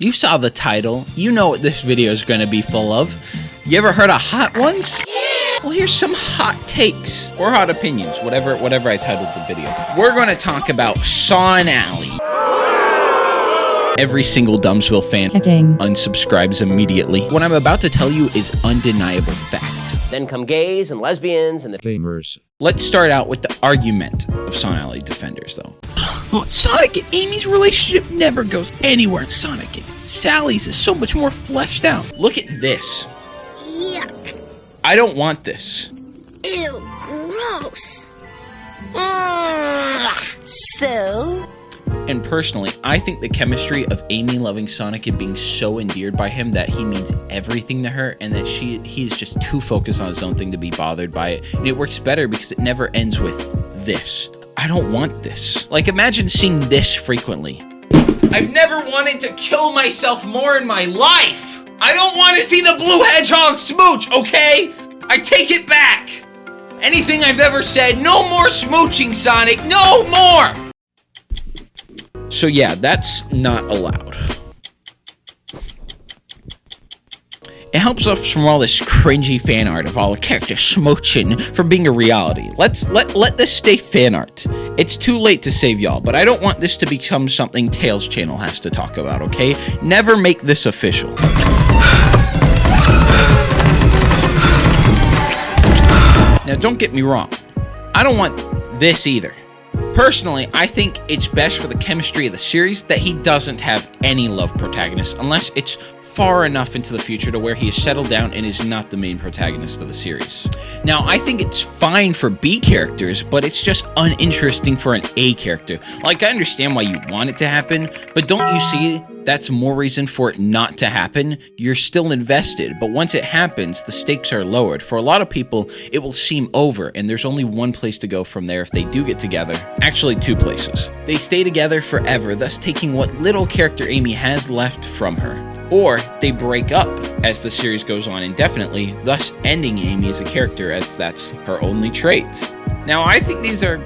You saw the title. You know what this video is going to be full of. You ever heard of hot ones? Well, here's some hot takes or hot opinions, whatever I titled the video. We're going to talk about Sean Alley. Every single Dumpsville fan unsubscribes immediately. What I'm about to tell you is undeniable fact. Then come gays and lesbians and the gamers. Let's start out with the argument of Sean Alley defenders, though. Sonic and Amy's relationship never goes anywhere. Sonic and Sally's is so much more fleshed out. Look at this. Yuck. I don't want this. Ew, gross. So? And personally, I think the chemistry of Amy loving Sonic and being so endeared by him that he means everything to her, and that he's just too focused on his own thing to be bothered by it. And it works better because it never ends with this. I don't want this. Like, imagine seeing this frequently. I've never wanted to kill myself more in my life. I don't want to see the blue hedgehog smooch, okay? I take it back. Anything I've ever said, no more smooching, Sonic, no more. So yeah, that's not allowed. It helps us from all this cringy fan art of all the characters smooching from being a reality. Let this stay fan art. It's too late to save y'all, but I don't want this to become something Tails channel has to talk about, okay? Never make this official. Now, don't get me wrong. I don't want this either. Personally, I think it's best for the chemistry of the series that he doesn't have any love protagonist, unless it's far enough into the future to where he is settled down and is not the main protagonist of the series. Now, I think it's fine for B characters, but it's just uninteresting for an A character. Like, I understand why you want it to happen, but don't you see that's more reason for it not to happen? You're still invested, but once it happens, the stakes are lowered. For a lot of people, it will seem over, and there's only one place to go from there if they do get together. Actually, two places. They stay together forever, thus taking what little character Amy has left from her. Or they break up as the series goes on indefinitely, thus ending Amy as a character, as that's her only trait. Now, I think these are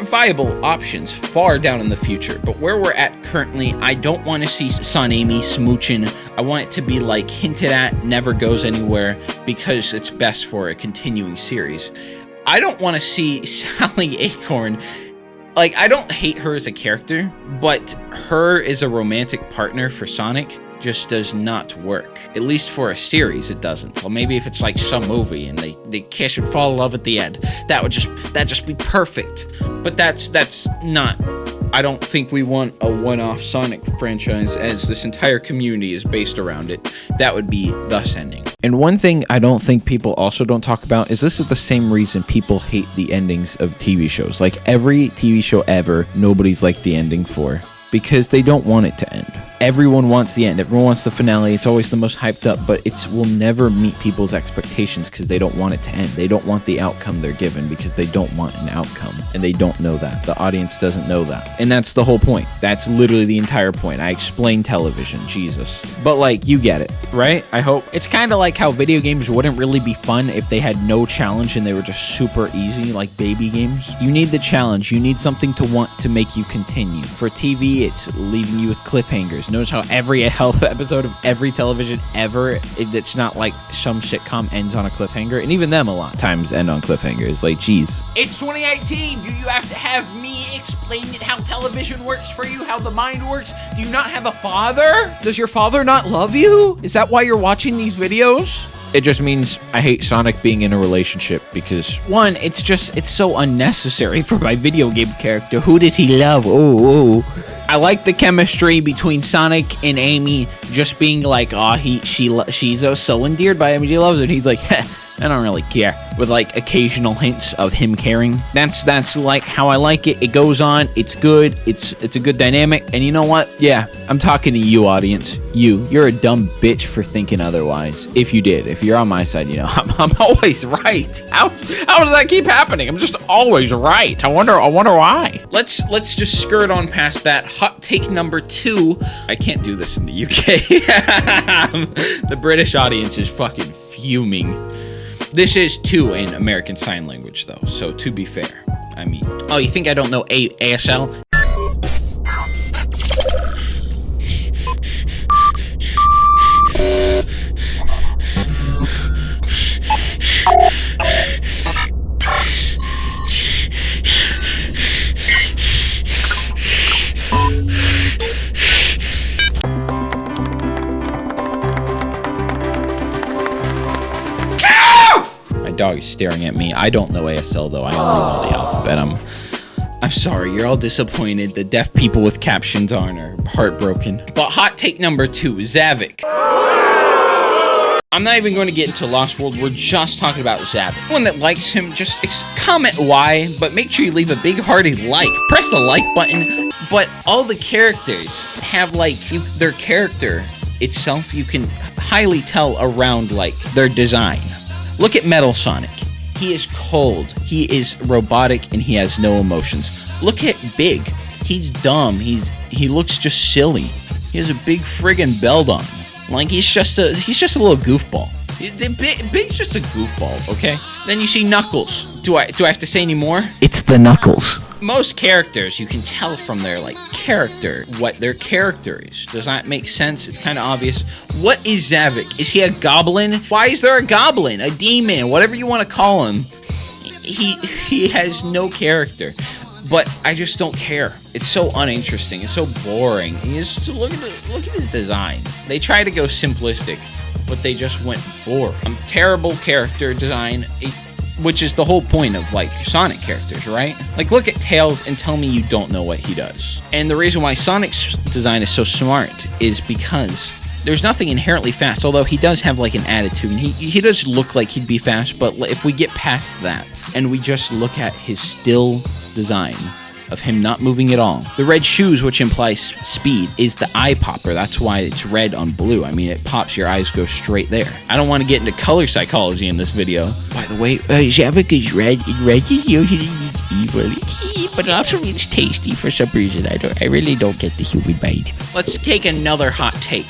viable options far down in the future, but where we're at currently, I don't want to see Son Amy smooching. I want it to be like hinted at, never goes anywhere, because it's best for a continuing series. I don't want to see Sally Acorn. Like, I don't hate her as a character, but her as a romantic partner for Sonic just does not work. At least for a series, it doesn't. Well, maybe if it's like some movie and they kiss and fall in love at the end, that'd just be perfect. But that's not. I don't think we want a one-off Sonic franchise as this entire community is based around it. That would be thus ending. And one thing I don't think people also don't talk about is this is the same reason people hate the endings of TV shows. Like, every TV show ever, nobody's liked the ending for, because they don't want it to end. Everyone wants the end. Everyone wants the finale. It's always the most hyped up, but it will never meet people's expectations because they don't want it to end. They don't want the outcome they're given because they don't want an outcome, and they don't know that. The audience doesn't know that. And that's the whole point. That's literally the entire point. I explain television, Jesus. But like, you get it, right? I hope. It's kind of like how video games wouldn't really be fun if they had no challenge and they were just super easy, like baby games. You need the challenge. You need something to want to make you continue. For TV, it's leaving you with cliffhangers. Notice how every episode of every television ever, it's not like some sitcom ends on a cliffhanger, and even them a lot of times end on cliffhangers. Like, geez. It's 2018. Do you have to have me explain how television works for you, how the mind works? Do you not have a father? Does your father not love you? Is that why you're watching these videos? It just means I hate Sonic being in a relationship because, one, it's so unnecessary for my video game character. Who did he love? Oh. I like the chemistry between Sonic and Amy just being like, oh, she's so endeared by him. He loves it. He's like, heh, I don't really care. With like occasional hints of him caring. That's like how I like it. It goes on. It's good. It's a good dynamic. And you know what? Yeah, I'm talking to you, audience. You're a dumb bitch for thinking otherwise. If you did, if you're on my side, you know, I'm always right. How does that keep happening? I'm just always right. I wonder why. Let's just skirt on past that. Hot take number 2. I can't do this in the UK. The British audience is fucking fuming. This is 2 in American Sign Language, though, so to be fair. I mean, oh, you think I don't know ASL? dog is staring at me. I don't know ASL though. I only know the alphabet. I'm sorry, you're all disappointed. The deaf people with captions on are heartbroken. But hot take number 2, Zavik. I'm not even going to get into Lost World. We're just talking about Zavik. Anyone that likes him, just comment why, but make sure you leave a big hearty like. Press the like button. But all the characters have like their character itself. You can highly tell around like their design. Look at Metal Sonic. He is cold, he is robotic, and he has no emotions. Look at Big. He's dumb. He looks just silly. He has a big friggin' belt on. Like he's just a little goofball. Big's just a goofball, okay? Then you see Knuckles. Do I have to say any more? It's the Knuckles. Most characters, you can tell from their like character what their character is. Does that make sense? It's kind of obvious. What is Zavik? Is he a goblin? Why is there a goblin? A demon? Whatever you want to call him. He has no character. But I just don't care. It's so uninteresting. It's so boring. Look at his design. They try to go simplistic, but they just went boring. Terrible character design. Which is the whole point of like Sonic characters, right? Like look at Tails and tell me you don't know what he does. And the reason why Sonic's design is so smart is because there's nothing inherently fast, although he does have like an attitude. He does look like he'd be fast, but if we get past that and we just look at his still design of him not moving at all. The red shoes, which implies speed, is the eye popper. That's why it's red on blue. I mean, it pops, your eyes go straight there. I don't want to get into color psychology in this video. By the way, Zavik is red, and red is usually evil, but it also means tasty for some reason. I really don't get the human mind. Let's take another hot take.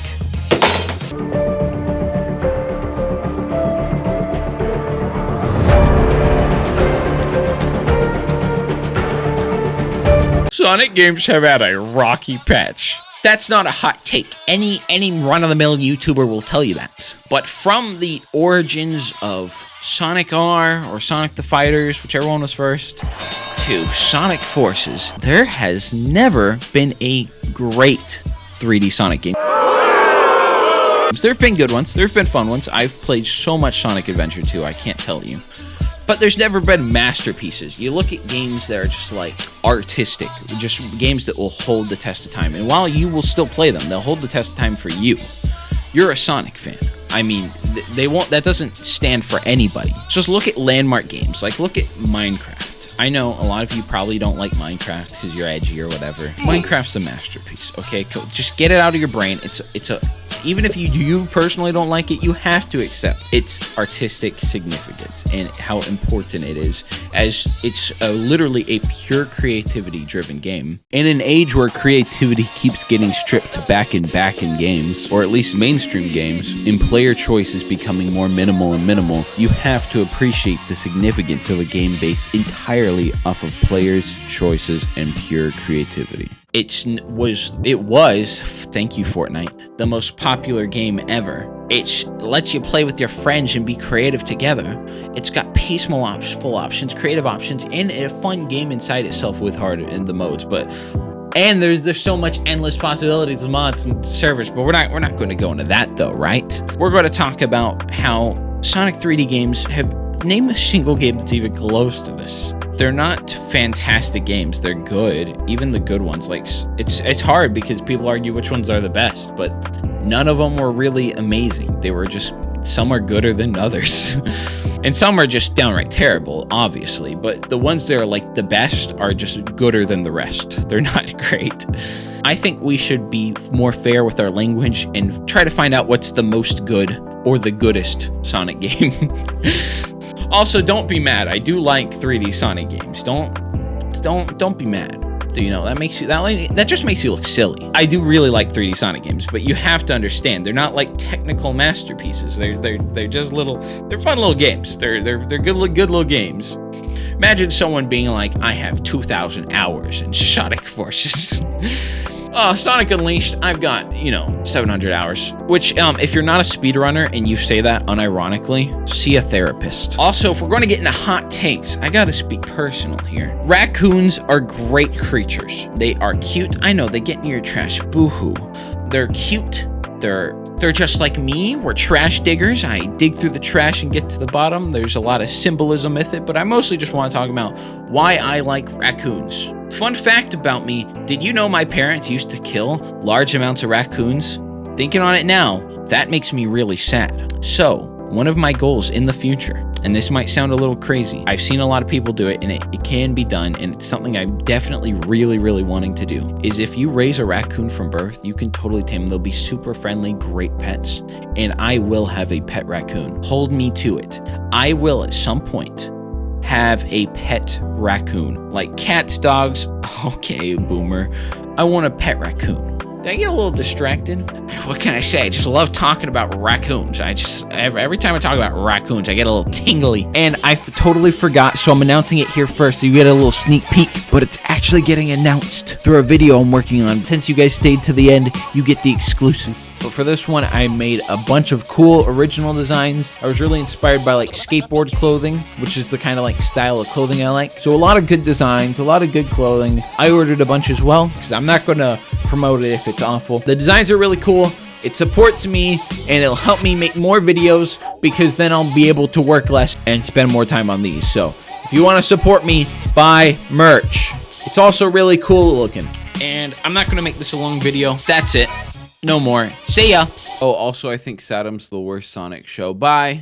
Sonic games have had a rocky patch. That's not a hot take. Any run-of-the-mill YouTuber will tell you that. But from the origins of Sonic R or Sonic the Fighters, whichever one was first, to Sonic Forces, there has never been a great 3D Sonic game. There have been good ones. There have been fun ones. I've played so much Sonic Adventure 2, I can't tell you. But there's never been masterpieces. You look at games that are just like artistic, just games that will hold the test of time. And while you will still play them, they'll hold the test of time for you. You're a Sonic fan. I mean, they won't. That doesn't stand for anybody. Just look at landmark games. Like look at Minecraft. I know a lot of you probably don't like Minecraft because you're edgy or whatever. Minecraft's a masterpiece. Okay, just get it out of your brain. Even if you personally don't like it, you have to accept its artistic significance and how important it is, as it's literally a pure creativity-driven game. In an age where creativity keeps getting stripped back in games, or at least mainstream games, and player choice is becoming more minimal and minimal, you have to appreciate the significance of a game based entirely off of players' choices and pure creativity. It was, thank you Fortnite, the most popular game ever. It lets you play with your friends and be creative together. It's got peaceful full options, creative options, and a fun game inside itself with hard in the modes. And there's so much endless possibilities of mods and servers, but we're not going to go into that though, right? We're going to talk about how Sonic 3D games have named a single game that's even close to this. They're not fantastic games. They're good. Even the good ones. Like it's hard because people argue which ones are the best, but none of them were really amazing. They were just, some are gooder than others. And some are just downright terrible, obviously, but the ones that are like the best are just gooder than the rest. They're not great. I think we should be more fair with our language and try to find out what's the most good or the goodest Sonic game. Also, don't be mad. I do like 3D Sonic games. Don't be mad. You know, that just makes you look silly. I do really like 3D Sonic games, but you have to understand they're not like technical masterpieces. They're just they're fun little games. They're good little games. Imagine someone being like, I have 2,000 hours in Sonic Forces. Oh, Sonic Unleashed, I've got, 700 hours. Which, if you're not a speedrunner and you say that unironically, see a therapist. Also, if we're going to get into hot takes, I gotta speak personal here. Raccoons are great creatures. They are cute. I know, they get in your trash. Boo-hoo. They're cute. They're They're just like me. We're trash diggers. I dig through the trash and get to the bottom. There's a lot of symbolism with it, but I mostly just want to talk about why I like raccoons. Fun fact about me, did you know my parents used to kill large amounts of raccoons? Thinking on it now, that makes me really sad. So, one of my goals in the future, and this might sound a little crazy, I've seen a lot of people do it, and it can be done, and it's something I'm definitely really wanting to do, is if you raise a raccoon from birth, you can totally tame them. They'll be super friendly, great pets, and I will have a pet raccoon. Hold me to it. I will at some point have a pet raccoon. Like cats, dogs, okay, boomer. I want a pet raccoon. Did I get a little distracted? What can I say? I just love talking about raccoons. Every time I talk about raccoons, I get a little tingly. And I totally forgot, so I'm announcing it here first, so you get a little sneak peek. But it's actually getting announced through a video I'm working on. Since you guys stayed to the end, you get the exclusive. But for this one, I made a bunch of cool original designs. I was really inspired by like skateboard clothing, which is the kind of like style of clothing I like. So a lot of good designs, a lot of good clothing. I ordered a bunch as well, because I'm not gonna promote it if it's awful. The designs are really cool. It supports me, and it'll help me make more videos, because then I'll be able to work less and spend more time on these. So if you want to support me, buy merch. It's also really cool looking. And I'm not gonna make this a long video. That's it. No more. See ya. Oh, also, I think Saddam's the worst Sonic show. Bye.